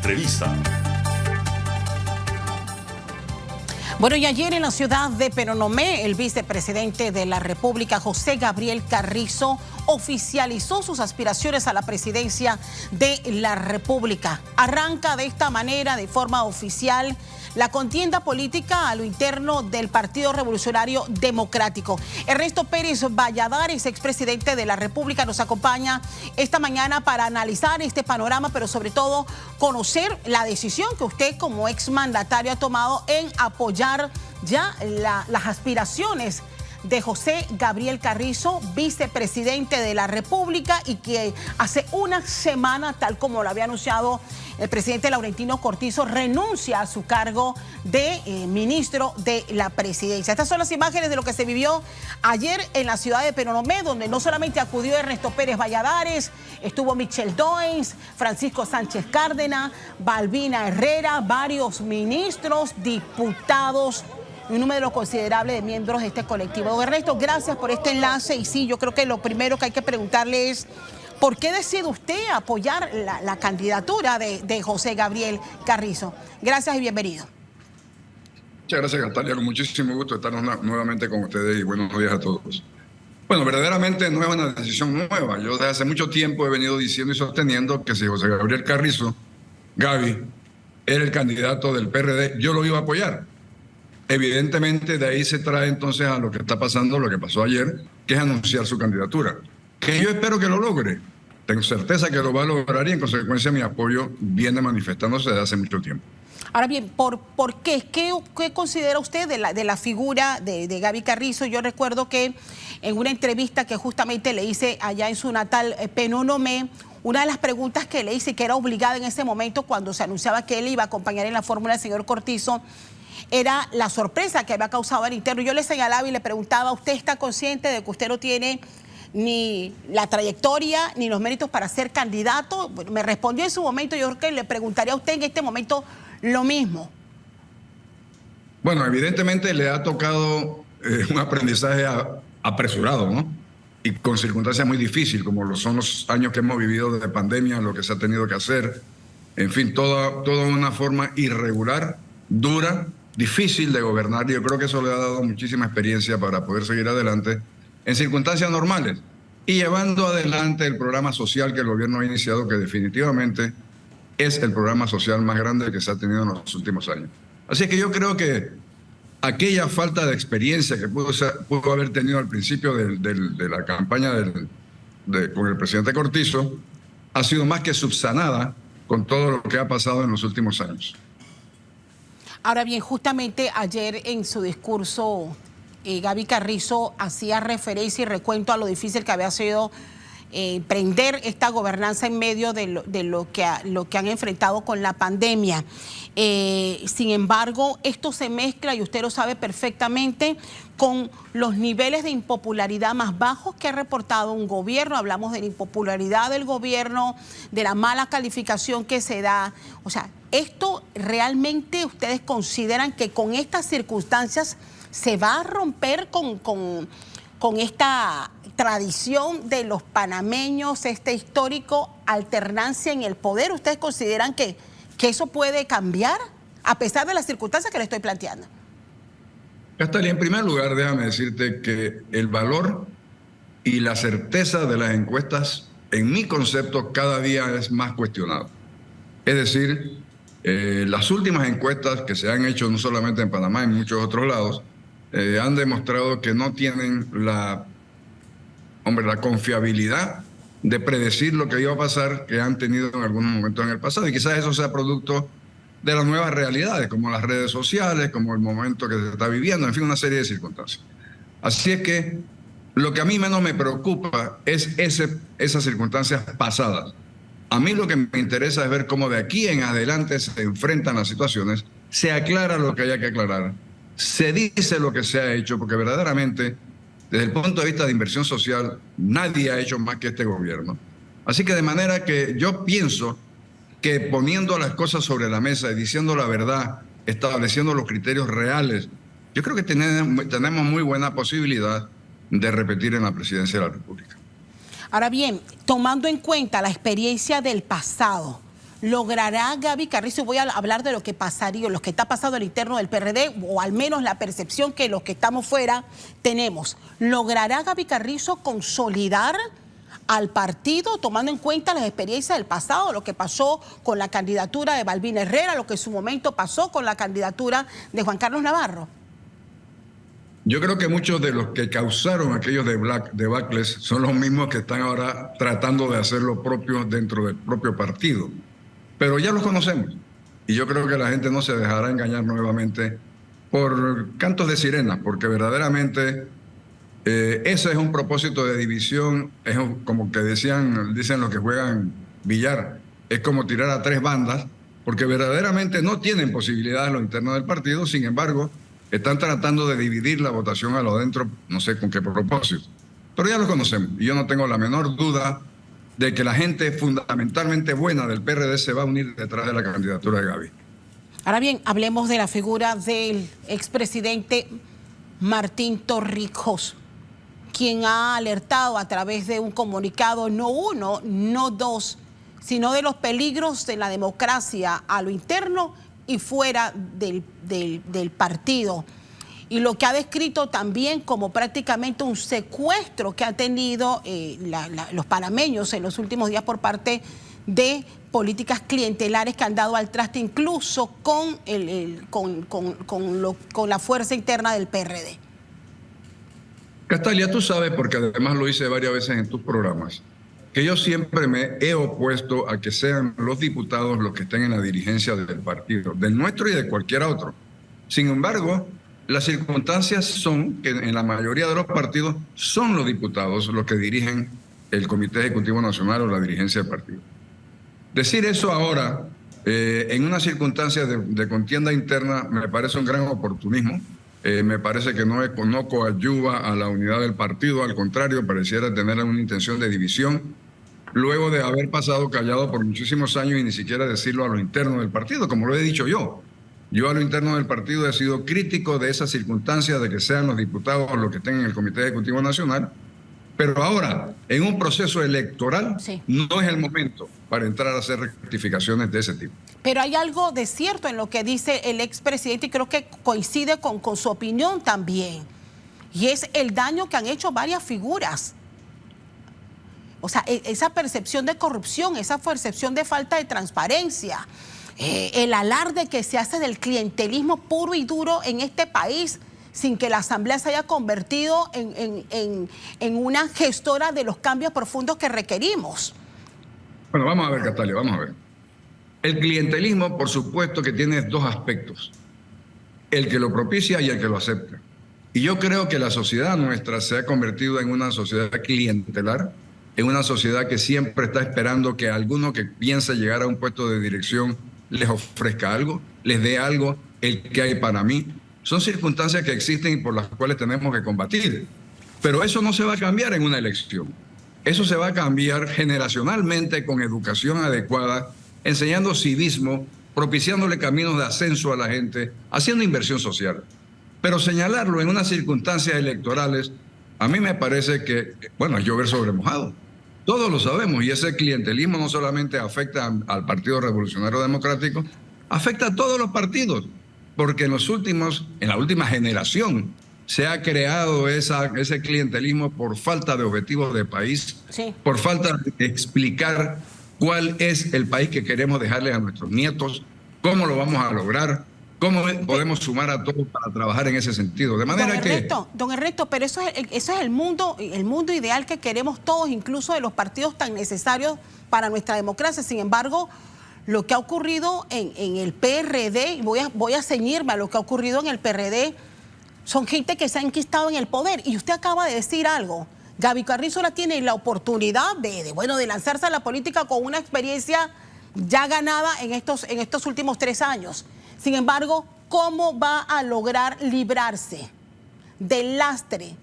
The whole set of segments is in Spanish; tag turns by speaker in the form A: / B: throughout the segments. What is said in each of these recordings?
A: Entrevista.
B: Bueno, y ayer en la ciudad de Penonomé, el vicepresidente de la República, José Gabriel Carrizo, oficializó sus aspiraciones a la presidencia de la República. Arranca de esta manera, de forma oficial, la contienda política a lo interno del Partido Revolucionario Democrático. Ernesto Pérez Valladares, expresidente de la República, nos acompaña esta mañana para analizar este panorama, pero sobre todo conocer la decisión que usted como exmandatario ha tomado en apoyar ya las aspiraciones de José Gabriel Carrizo, vicepresidente de la República, y que hace una semana, tal como lo había anunciado el presidente Laurentino Cortizo, renuncia a su cargo de ministro de la presidencia. Estas son las imágenes de lo que se vivió ayer en la ciudad de Penonomé, donde no solamente acudió Ernesto Pérez Valladares, estuvo Michelle Doens, Francisco Sánchez Cárdenas, Balbina Herrera, varios ministros, diputados, un número considerable de miembros de este colectivo. Don Ernesto, gracias por este enlace. Y sí, yo creo que lo primero que hay que preguntarle es ¿por qué decide usted apoyar la candidatura de José Gabriel Carrizo? Gracias y bienvenido.
C: Muchas gracias, Natalia. Con muchísimo gusto estar nuevamente con ustedes y buenos días a todos. Bueno, verdaderamente no es una decisión nueva. Yo desde hace mucho tiempo he venido diciendo y sosteniendo que si José Gabriel Carrizo, Gaby, era el candidato del PRD, yo lo iba a apoyar. Evidentemente de ahí se trae entonces a lo que está pasando, lo que pasó ayer, que es anunciar su candidatura. Que yo espero que lo logre. Tengo certeza que lo va a lograr y en consecuencia mi apoyo viene manifestándose desde hace mucho tiempo.
B: Ahora bien, ¿por qué? ¿Qué considera usted de la figura de Gaby Carrizo? Yo recuerdo que en una entrevista que justamente le hice allá en su natal Penonomé, una de las preguntas que le hice, que era obligada en ese momento cuando se anunciaba que él iba a acompañar en la fórmula del señor Cortizo, era la sorpresa que había causado al interno. Yo le señalaba y le preguntaba, ¿usted está consciente de que usted no tiene ni la trayectoria ni los méritos para ser candidato? Me respondió en su momento. Yo creo que le preguntaría a usted en este momento lo mismo.
C: Bueno, evidentemente le ha tocado un aprendizaje apresurado, ¿no? Y con circunstancias muy difíciles, como lo son los años que hemos vivido de pandemia, lo que se ha tenido que hacer. En fin, toda una forma irregular, dura, difícil de gobernar. Yo creo que eso le ha dado muchísima experiencia para poder seguir adelante en circunstancias normales y llevando adelante el programa social que el gobierno ha iniciado, que definitivamente es el programa social más grande que se ha tenido en los últimos años. Así que yo creo que aquella falta de experiencia que pudo haber tenido al principio de la campaña con el presidente Cortizo ha sido más que subsanada con todo lo que ha pasado en los últimos años.
B: Ahora bien, justamente ayer en su discurso, Gaby Carrizo hacía referencia y recuento a lo difícil que había sido prender esta gobernanza en medio de lo que han enfrentado con la pandemia. Sin embargo, esto se mezcla, y usted lo sabe perfectamente, con los niveles de impopularidad más bajos que ha reportado un gobierno. Hablamos de la impopularidad del gobierno, de la mala calificación que se da. O sea, ¿esto realmente ustedes consideran que con estas circunstancias se va a romper con esta tradición de los panameños, este histórico alternancia en el poder? ¿Ustedes consideran que eso puede cambiar a pesar de las circunstancias que le estoy planteando?
C: Castalia, en primer lugar, déjame decirte que el valor y la certeza de las encuestas, en mi concepto, cada día es más cuestionado. Es decir, las últimas encuestas que se han hecho no solamente en Panamá, en muchos otros lados, han demostrado que no tienen la confiabilidad de predecir lo que iba a pasar que han tenido en algunos momentos en el pasado. Y quizás eso sea producto de las nuevas realidades, como las redes sociales, como el momento que se está viviendo, en fin, una serie de circunstancias. Así es que lo que a mí menos me preocupa es esas circunstancias pasadas. A mí lo que me interesa es ver cómo de aquí en adelante se enfrentan las situaciones, se aclara lo que haya que aclarar, se dice lo que se ha hecho, porque verdaderamente, desde el punto de vista de inversión social, nadie ha hecho más que este gobierno. Así que de manera que yo pienso que poniendo las cosas sobre la mesa y diciendo la verdad, estableciendo los criterios reales, yo creo que tenemos muy buena posibilidad de repetir en la presidencia de la República.
B: Ahora bien, tomando en cuenta la experiencia del pasado, ¿Logrará Gaby Carrizo? Voy a hablar de lo que pasaría, lo que está pasando al interno del PRD, o al menos la percepción que los que estamos fuera tenemos. ¿Logrará Gaby Carrizo consolidar al partido, tomando en cuenta las experiencias del pasado, lo que pasó con la candidatura de Balbín Herrera, lo que en su momento pasó con la candidatura de Juan Carlos Navarro?
C: Yo creo que muchos de los que causaron aquellos debacles son los mismos que están ahora tratando de hacer lo propio dentro del propio partido. Pero ya los conocemos. Y yo creo que la gente no se dejará engañar nuevamente por cantos de sirena, porque verdaderamente ese es un propósito de división, es como que dicen los que juegan billar, es como tirar a tres bandas, porque verdaderamente no tienen posibilidades lo interno del partido, sin embargo, están tratando de dividir la votación a lo adentro, no sé con qué propósito. Pero ya lo conocemos y yo no tengo la menor duda de que la gente fundamentalmente buena del PRD se va a unir detrás de la candidatura de Gaby.
B: Ahora bien, hablemos de la figura del expresidente Martín Torrijos, quien ha alertado a través de un comunicado, no uno, no dos, sino de los peligros de la democracia a lo interno y fuera del partido. Y lo que ha descrito también como prácticamente un secuestro que han tenido los panameños en los últimos días por parte de políticas clientelares que han dado al traste incluso con la fuerza interna del PRD.
C: Castalia, tú sabes, porque además lo hice varias veces en tus programas, que yo siempre me he opuesto a que sean los diputados los que estén en la dirigencia del partido, del nuestro y de cualquier otro. Sin embargo, las circunstancias son que en la mayoría de los partidos son los diputados los que dirigen el Comité Ejecutivo Nacional o la dirigencia del partido. Decir eso ahora, en una circunstancia de contienda interna, me parece un gran oportunismo. Me parece que no coadyuva a la unidad del partido, al contrario, pareciera tener una intención de división, luego de haber pasado callado por muchísimos años y ni siquiera decirlo a lo interno del partido, como lo he dicho yo. Yo a lo interno del partido he sido crítico de esa circunstancia de que sean los diputados los que estén en el Comité Ejecutivo Nacional, pero ahora, en un proceso electoral, sí, no es el momento para entrar a hacer rectificaciones de ese tipo.
B: Pero hay algo de cierto en lo que dice el expresidente y creo que coincide con su opinión también, y es el daño que han hecho varias figuras. O sea, esa percepción de corrupción, esa percepción de falta de transparencia, el alarde que se hace del clientelismo puro y duro en este país, sin que la Asamblea se haya convertido en una gestora de los cambios profundos que requerimos.
C: Bueno, vamos a ver, Castalia, vamos a ver. El clientelismo, por supuesto, que tiene dos aspectos: el que lo propicia y el que lo acepta. Y yo creo que la sociedad nuestra se ha convertido en una sociedad clientelar, en una sociedad que siempre está esperando que alguno que piensa llegar a un puesto de dirección les ofrezca algo, les dé algo, el que hay para mí. Son circunstancias que existen y por las cuales tenemos que combatir. Pero eso no se va a cambiar en una elección. Eso se va a cambiar generacionalmente con educación adecuada, enseñando civismo, propiciándole caminos de ascenso a la gente, haciendo inversión social. Pero señalarlo en unas circunstancias electorales, a mí me parece que, bueno, es llover sobre mojado. Todos lo sabemos y ese clientelismo no solamente afecta al Partido Revolucionario Democrático, afecta a todos los partidos. Porque en la última generación se ha creado ese clientelismo por falta de objetivos de país, sí, por falta de explicar cuál es el país que queremos dejarle a nuestros nietos, cómo lo vamos a lograr, cómo podemos sumar a todos para trabajar en ese sentido. De manera
B: Don Ernesto, pero eso es el mundo ideal que queremos todos, incluso de los partidos tan necesarios para nuestra democracia. Sin embargo, lo que ha ocurrido en el PRD, voy a ceñirme a lo que ha ocurrido en el PRD, son gente que se ha enquistado en el poder. Y usted acaba de decir algo. Gaby Carrizo ahora tiene la oportunidad de lanzarse a la política con una experiencia ya ganada en estos últimos 3 años. Sin embargo, ¿cómo va a lograr librarse del lastre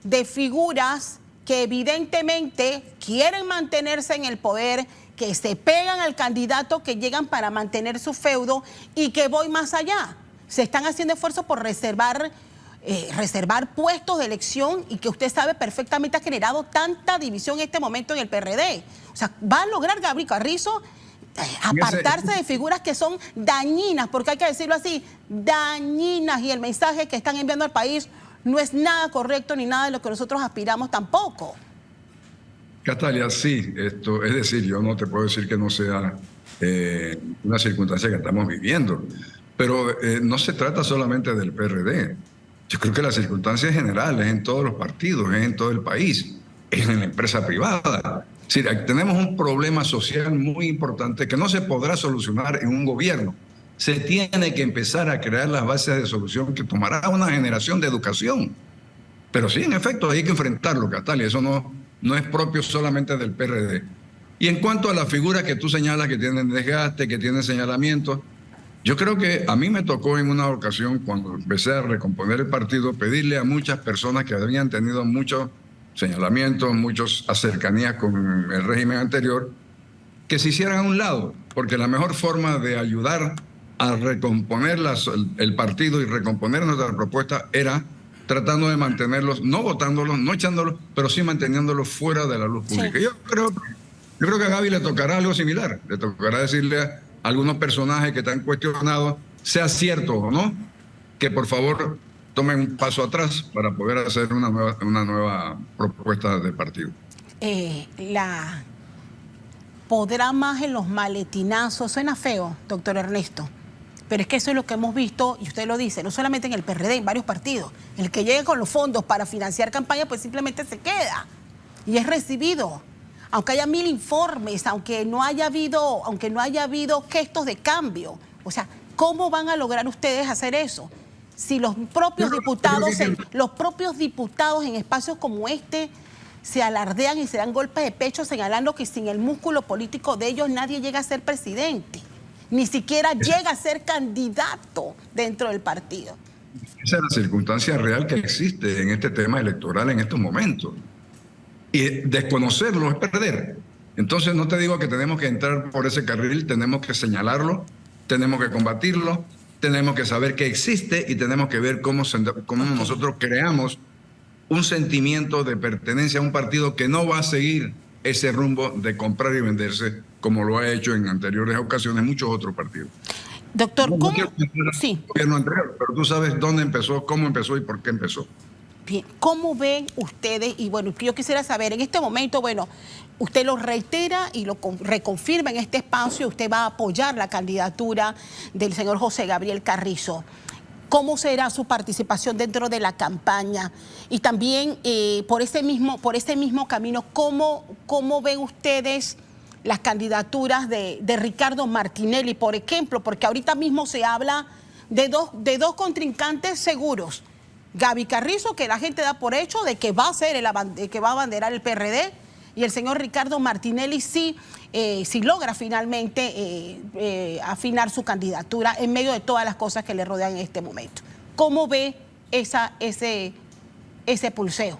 B: de figuras que evidentemente quieren mantenerse en el poder, que se pegan al candidato, que llegan para mantener su feudo y que voy más allá? Se están haciendo esfuerzos por reservar puestos de elección y que usted sabe perfectamente ha generado tanta división en este momento en el PRD. O sea, ¿va a lograr Gaby Carrizo apartarse de figuras que son dañinas, porque hay que decirlo así, dañinas, y el mensaje que están enviando al país no es nada correcto ni nada de lo que nosotros aspiramos tampoco.
C: Catalia, sí, es decir, yo no te puedo decir que no sea una circunstancia que estamos viviendo, pero no se trata solamente del PRD. Yo creo que la circunstancia es general, es en todos los partidos, es en todo el país, es en la empresa privada. Es decir, tenemos un problema social muy importante que no se podrá solucionar en un gobierno. Se tiene que empezar a crear las bases de solución que tomará una generación de educación. Pero sí, en efecto, hay que enfrentarlo, Catalia. Eso no es propio solamente del PRD. Y en cuanto a las figuras que tú señalas que tienen desgaste, que tienen señalamientos, yo creo que a mí me tocó en una ocasión, cuando empecé a recomponer el partido, pedirle a muchas personas que habían tenido muchos señalamientos, muchas cercanías con el régimen anterior, que se hicieran a un lado, porque la mejor forma de ayudar a recomponer el partido y recomponer nuestra propuesta era tratando de mantenerlos, no votándolos, no echándolos, pero sí manteniéndolos fuera de la luz pública. Sí. Yo creo que a Gaby le tocará algo similar, le tocará decirle a algunos personajes que están cuestionados, sea cierto o no, que por favor tomen un paso atrás para poder hacer una nueva propuesta de partido.
B: ¿Podrá más en los maletinazos? Suena feo, doctor Ernesto, pero es que eso es lo que hemos visto, y usted lo dice, no solamente en el PRD, en varios partidos. El que llegue con los fondos para financiar campañas, pues simplemente se queda y es recibido. Aunque haya 1000 informes, aunque no haya habido gestos de cambio. O sea, ¿cómo van a lograr ustedes hacer eso? Si los propios diputados en espacios como este se alardean y se dan golpes de pecho señalando que sin el músculo político de ellos nadie llega a ser presidente, ni siquiera llega a ser candidato dentro del partido.
C: Esa es la circunstancia real que existe en este tema electoral en estos momentos. Y desconocerlo es perder. Entonces no te digo que tenemos que entrar por ese carril, tenemos que señalarlo, tenemos que combatirlo, tenemos que saber que existe y tenemos que ver cómo nosotros creamos un sentimiento de pertenencia a un partido que no va a seguir ese rumbo de comprar y venderse como lo ha hecho en anteriores ocasiones muchos otros partidos.
B: Doctor,
C: no,
B: ¿cómo?
C: Sí. Gobierno anterior, pero tú sabes dónde empezó, cómo empezó y por qué empezó.
B: Bien, ¿cómo ven ustedes? Y bueno, yo quisiera saber, en este momento, bueno, usted lo reitera y lo reconfirma en este espacio, usted va a apoyar la candidatura del señor José Gabriel Carrizo. ¿Cómo será su participación dentro de la campaña? Y también por ese mismo camino, ¿cómo ven ustedes las candidaturas de Ricardo Martinelli, por ejemplo? Porque ahorita mismo se habla de dos contrincantes seguros. Gaby Carrizo, que la gente da por hecho de que va a ser que va a abanderar el PRD, y el señor Ricardo Martinelli si logra finalmente afinar su candidatura en medio de todas las cosas que le rodean en este momento. ¿Cómo ve ese pulseo?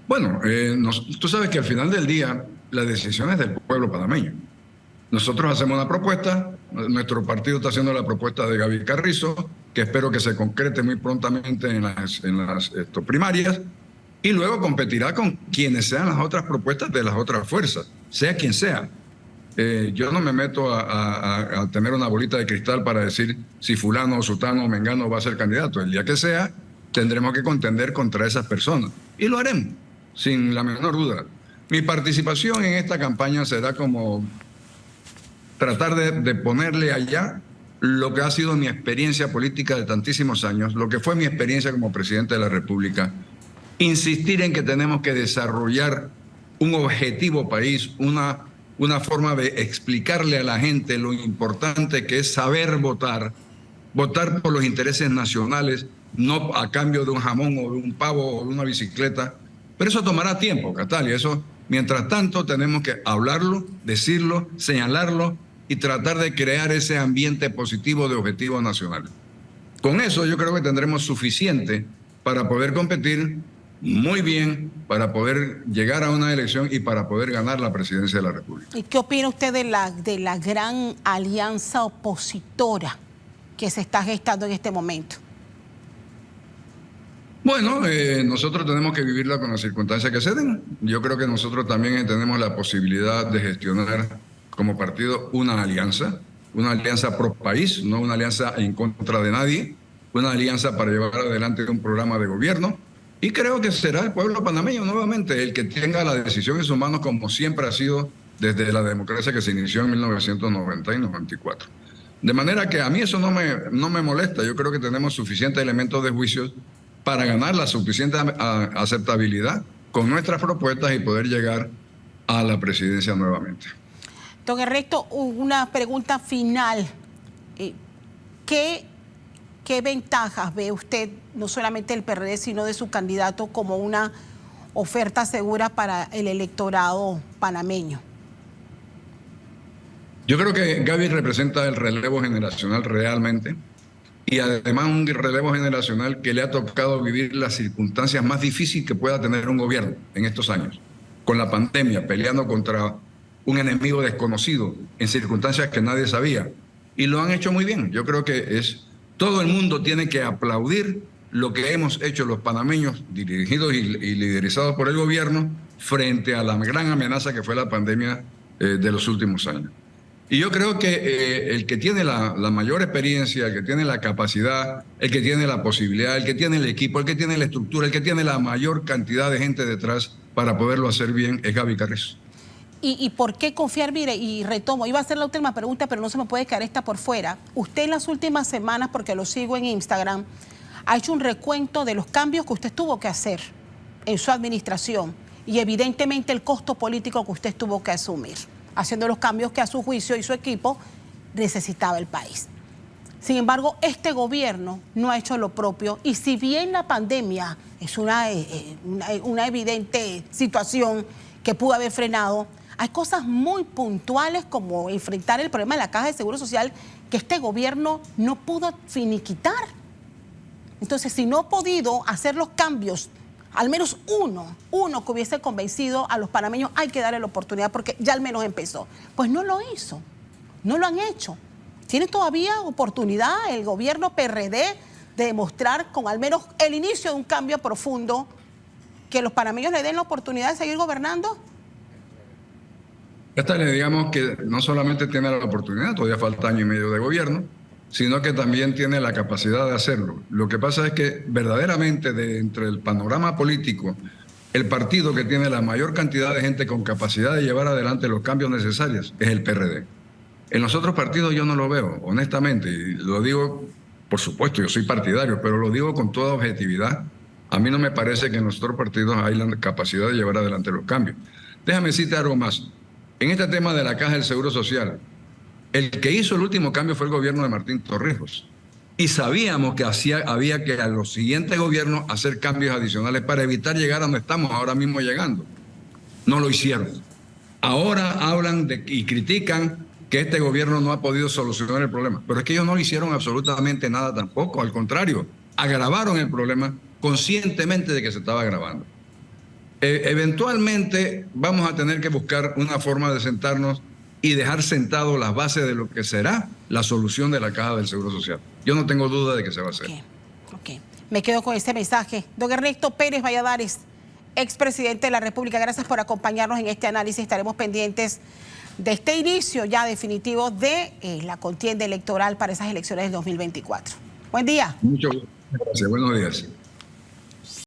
C: Bueno, tú sabes que al final del día la decisión es del pueblo panameño. Nosotros hacemos una propuesta, nuestro partido está haciendo la propuesta de Gaby Carrizo, que espero que se concrete muy prontamente en las primarias, y luego competirá con quienes sean las otras propuestas de las otras fuerzas, sea quien sea. Yo no me meto a tener una bolita de cristal para decir si fulano, sutano o mengano va a ser candidato. El día que sea, tendremos que contender contra esas personas, y lo haremos, sin la menor duda. Mi participación en esta campaña será como tratar de ponerle allá lo que ha sido mi experiencia política de tantísimos años, lo que fue mi experiencia como presidente de la República, insistir en que tenemos que desarrollar un objetivo país, una forma de explicarle a la gente lo importante que es saber votar por los intereses nacionales, no a cambio de un jamón o de un pavo o de una bicicleta. Pero eso tomará tiempo, Catalia. Eso, mientras tanto, tenemos que hablarlo, decirlo, señalarlo y tratar de crear ese ambiente positivo de objetivos nacionales. Con eso yo creo que tendremos suficiente para poder competir muy bien, para poder llegar a una elección y para poder ganar la presidencia de la República.
B: ¿Y qué opina usted de la gran alianza opositora que se está gestando en este momento?
C: Bueno, nosotros tenemos que vivirla con las circunstancias que se den. Yo creo que nosotros también tenemos la posibilidad de gestionar como partido una alianza pro país, no una alianza en contra de nadie, una alianza para llevar adelante un programa de gobierno. Y creo que será el pueblo panameño nuevamente el que tenga la decisión en sus manos, como siempre ha sido desde la democracia que se inició en 1990 y 94. De manera que a mí eso no me molesta. Yo creo que tenemos suficientes elementos de juicio para ganar la suficiente aceptabilidad con nuestras propuestas y poder llegar a la presidencia nuevamente.
B: Don Ernesto, una pregunta final. ¿Qué ventajas ve usted, no solamente del PRD, sino de su candidato, como una oferta segura para el electorado panameño?
C: Yo creo que Gaby representa el relevo generacional realmente, y además un relevo generacional que le ha tocado vivir las circunstancias más difíciles que pueda tener un gobierno en estos años, con la pandemia, peleando contra un enemigo desconocido en circunstancias que nadie sabía, y lo han hecho muy bien. Yo creo que todo el mundo tiene que aplaudir lo que hemos hecho los panameños, dirigidos y liderizados por el gobierno, frente a la gran amenaza que fue la pandemia de los últimos años. Y yo creo que el que tiene la mayor experiencia, el que tiene la capacidad, el que tiene la posibilidad, el que tiene el equipo, el que tiene la estructura, el que tiene la mayor cantidad de gente detrás para poderlo hacer bien es Gaby Carrizo.
B: ¿Y por qué confiar? Mire, y retomo, iba a hacer la última pregunta, pero no se me puede quedar esta por fuera. Usted en las últimas semanas, porque lo sigo en Instagram, ha hecho un recuento de los cambios que usted tuvo que hacer en su administración y evidentemente el costo político que usted tuvo que asumir, haciendo los cambios que a su juicio y su equipo necesitaba el país. Sin embargo, este gobierno no ha hecho lo propio, y si bien la pandemia es una evidente situación que pudo haber frenado, hay cosas muy puntuales como enfrentar el problema de la Caja de Seguro Social que este gobierno no pudo finiquitar. Entonces, si no ha podido hacer los cambios, al menos uno que hubiese convencido a los panameños, hay que darle la oportunidad porque ya al menos empezó. Pues no lo hizo, no lo han hecho. Tiene todavía oportunidad el gobierno PRD de demostrar con al menos el inicio de un cambio profundo, que los panameños le den la oportunidad de seguir gobernando.
C: Esta le digamos que no solamente tiene la oportunidad, todavía falta año y medio de gobierno, sino que también tiene la capacidad de hacerlo. Lo que pasa es que verdaderamente entre el panorama político, el partido que tiene la mayor cantidad de gente con capacidad de llevar adelante los cambios necesarios es el PRD. En los otros partidos yo no lo veo, honestamente, y lo digo, por supuesto, yo soy partidario, pero lo digo con toda objetividad. A mí no me parece que en los otros partidos hay la capacidad de llevar adelante los cambios. Déjame decirte algo más. En este tema de la Caja del Seguro Social, el que hizo el último cambio fue el gobierno de Martín Torrijos. Y sabíamos que había que a los siguientes gobiernos hacer cambios adicionales para evitar llegar a donde estamos ahora mismo llegando. No lo hicieron. Ahora hablan y critican que este gobierno no ha podido solucionar el problema. Pero es que ellos no hicieron absolutamente nada tampoco. Al contrario, agravaron el problema conscientemente de que se estaba agravando. Eventualmente vamos a tener que buscar una forma de sentarnos y dejar sentado las bases de lo que será la solución de la Caja del Seguro Social. Yo no tengo duda de que se va a hacer.
B: Ok. Me quedo con este mensaje. Don Ernesto Pérez Valladares, expresidente de la República, gracias por acompañarnos en este análisis. Estaremos pendientes de este inicio ya definitivo de la contienda electoral para esas elecciones del 2024. Buen día.
C: Muchas gracias. Buenos días.